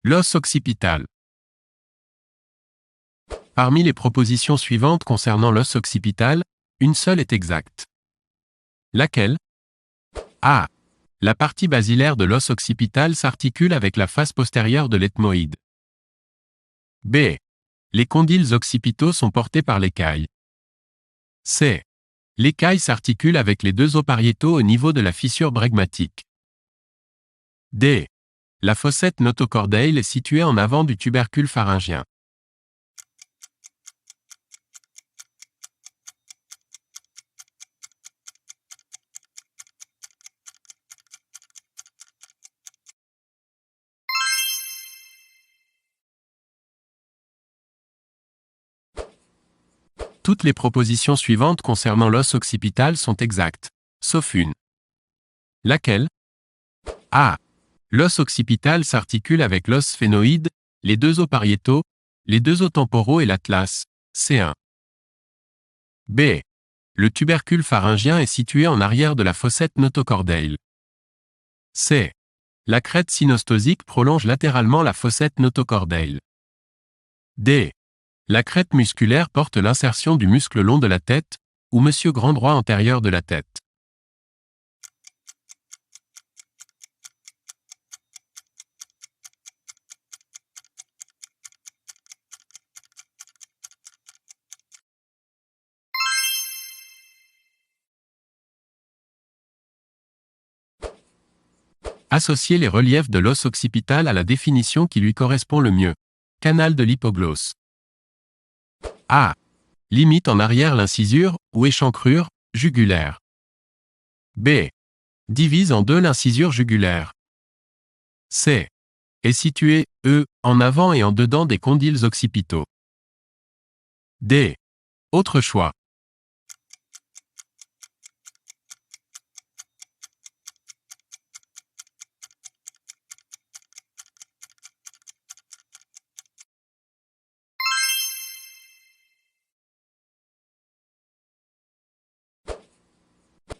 L'os occipital. Parmi les propositions suivantes concernant l'os occipital, une seule est exacte. Laquelle? A. La partie basilaire de l'os occipital s'articule avec la face postérieure de l'ethmoïde. B. Les condyles occipitaux sont portés par l'écaille. C. L'écaille s'articule avec les deux os pariétaux au niveau de la fissure bregmatique. D. La fossette notochordale est située en avant du tubercule pharyngien. Toutes les propositions suivantes concernant l'os occipital sont exactes, sauf une. Laquelle? A. L'os occipital s'articule avec l'os sphénoïde, les deux os pariétaux, les deux os temporaux et l'atlas, C1. B. Le tubercule pharyngien est situé en arrière de la fossette notochordale. C. La crête synostosique prolonge latéralement la fossette notochordale. D. La crête musculaire porte l'insertion du muscle long de la tête, ou monsieur grand droit antérieur de la tête. Associer les reliefs de l'os occipital à la définition qui lui correspond le mieux. Canal de l'hypoglosse. A. Limite en arrière l'incisure, ou échancrure, jugulaire. B. Divise en deux l'incisure jugulaire. C. Est situé, en avant et en dedans des condyles occipitaux. D. Autre choix.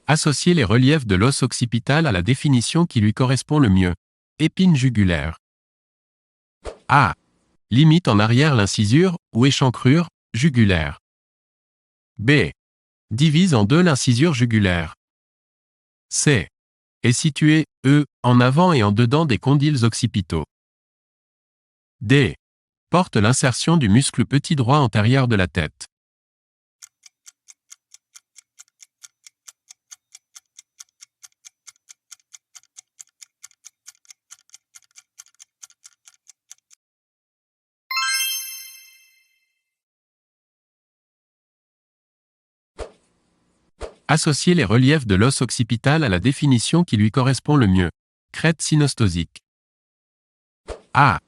Associer les reliefs de l'os occipital à la définition qui lui correspond le mieux. Épine jugulaire. A. Limite en arrière l'incisure, ou échancrure, jugulaire. B. Divise en deux l'incisure jugulaire. C. Est situé, en avant et en dedans des condyles occipitaux. D. Porte l'insertion du muscle petit droit antérieur de la tête. Associer les reliefs de l'os occipital à la définition qui lui correspond le mieux. Crête synostosique. A.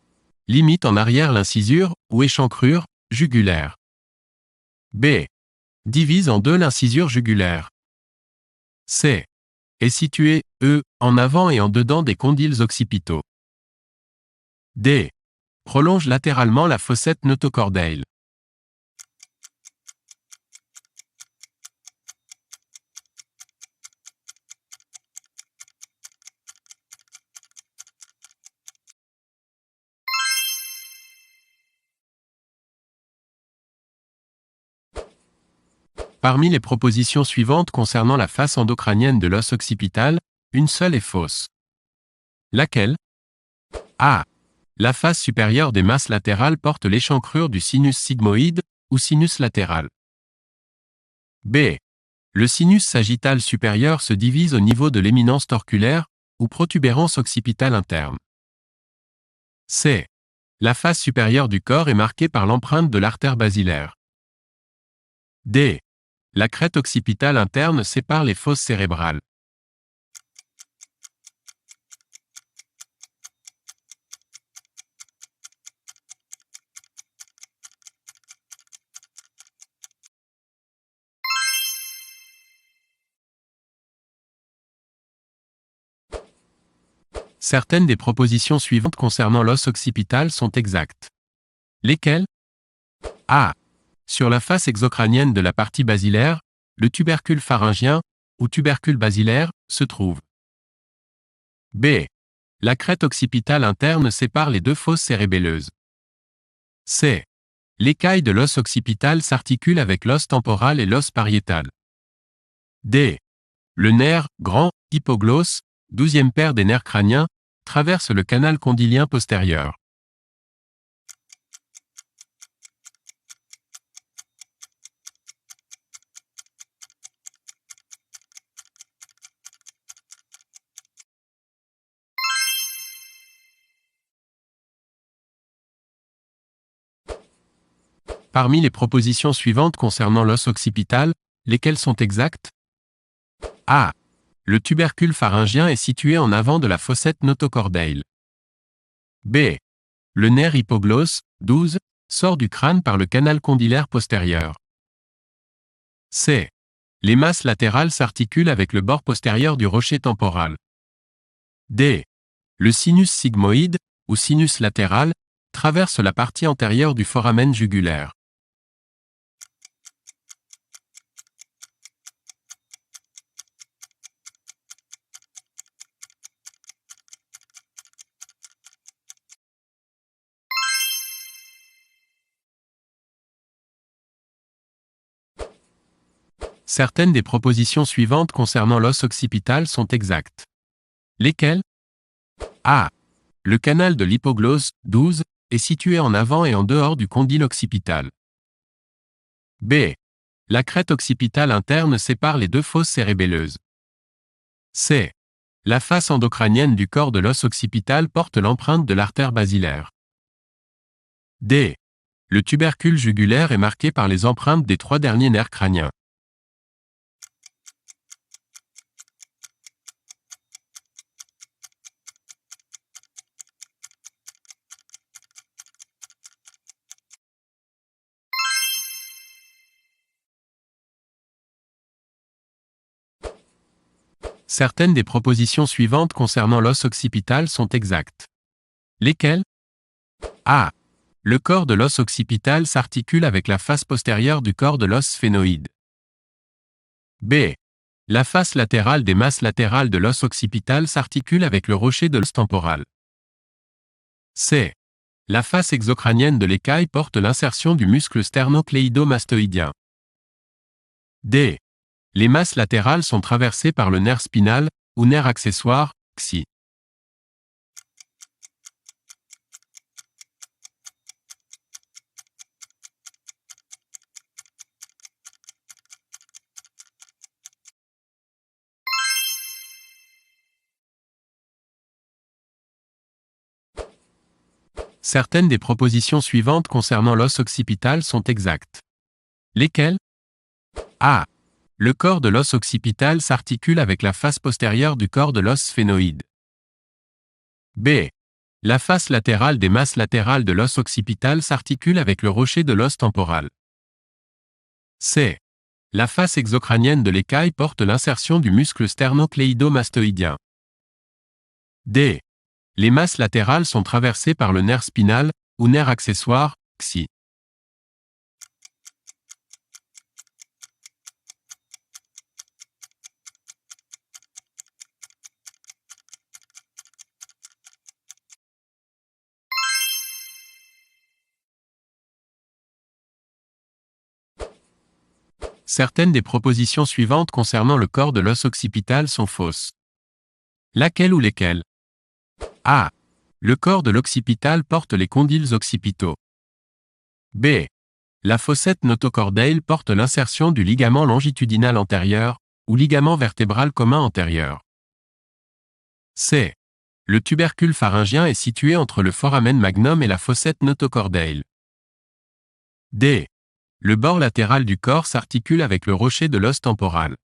Limite en arrière l'incisure, ou échancrure, jugulaire. B. Divise en deux l'incisure jugulaire. C. Est situé, en avant et en dedans des condyles occipitaux. D. Prolonge latéralement la fossette notochordale. Parmi les propositions suivantes concernant la face endocrânienne de l'os occipital, une seule est fausse. Laquelle? A. La face supérieure des masses latérales porte l'échancrure du sinus sigmoïde, ou sinus latéral. B. Le sinus sagittal supérieur se divise au niveau de l'éminence torculaire, ou protubérance occipitale interne. C. La face supérieure du corps est marquée par l'empreinte de l'artère basilaire. D. La crête occipitale interne sépare les fosses cérébrales. Certaines des propositions suivantes concernant l'os occipital sont exactes. Lesquelles? A. Sur la face exocrânienne de la partie basilaire, le tubercule pharyngien, ou tubercule basilaire, se trouve. B. La crête occipitale interne sépare les deux fosses cérébelleuses. C. L'écaille de l'os occipital s'articule avec l'os temporal et l'os pariétal. D. Le nerf, grand, hypoglosse, 12e paire des nerfs crâniens, traverse le canal condylien postérieur. Parmi les propositions suivantes concernant l'os occipital, lesquelles sont exactes? A. Le tubercule pharyngien est situé en avant de la fossette notochordale. B. Le nerf hypoglosse, 12, sort du crâne par le canal condylaire postérieur. C. Les masses latérales s'articulent avec le bord postérieur du rocher temporal. D. Le sinus sigmoïde, ou sinus latéral, traverse la partie antérieure du foramen jugulaire. Certaines des propositions suivantes concernant l'os occipital sont exactes. Lesquelles? A. Le canal de l'hypoglosse, 12, est situé en avant et en dehors du condyle occipital. B. La crête occipitale interne sépare les deux fosses cérébelleuses. C. La face endocrânienne du corps de l'os occipital porte l'empreinte de l'artère basilaire. D. Le tubercule jugulaire est marqué par les empreintes des 3 derniers nerfs crâniens. Certaines des propositions suivantes concernant l'os occipital sont exactes. Lesquelles? A. Le corps de l'os occipital s'articule avec la face postérieure du corps de l'os sphénoïde. B. La face latérale des masses latérales de l'os occipital s'articule avec le rocher de l'os temporal. C. La face exocrânienne de l'écaille porte l'insertion du muscle sternocléido-mastoïdien. D. Les masses latérales sont traversées par le nerf spinal, ou nerf accessoire, XI. Certaines des propositions suivantes concernant l'os occipital sont exactes. Lesquelles? A. Le corps de l'os occipital s'articule avec la face postérieure du corps de l'os sphénoïde. B. La face latérale des masses latérales de l'os occipital s'articule avec le rocher de l'os temporal. C. La face exocrânienne de l'écaille porte l'insertion du muscle sternocléido-mastoïdien. D. Les masses latérales sont traversées par le nerf spinal, ou nerf accessoire, XI. Certaines des propositions suivantes concernant le corps de l'os occipital sont fausses. Laquelle ou lesquelles? A. Le corps de l'occipital porte les condyles occipitaux. B. La fossette notochordale porte l'insertion du ligament longitudinal antérieur, ou ligament vertébral commun antérieur. C. Le tubercule pharyngien est situé entre le foramen magnum et la fossette notochordale. D. Le bord latéral du corps s'articule avec le rocher de l'os temporal.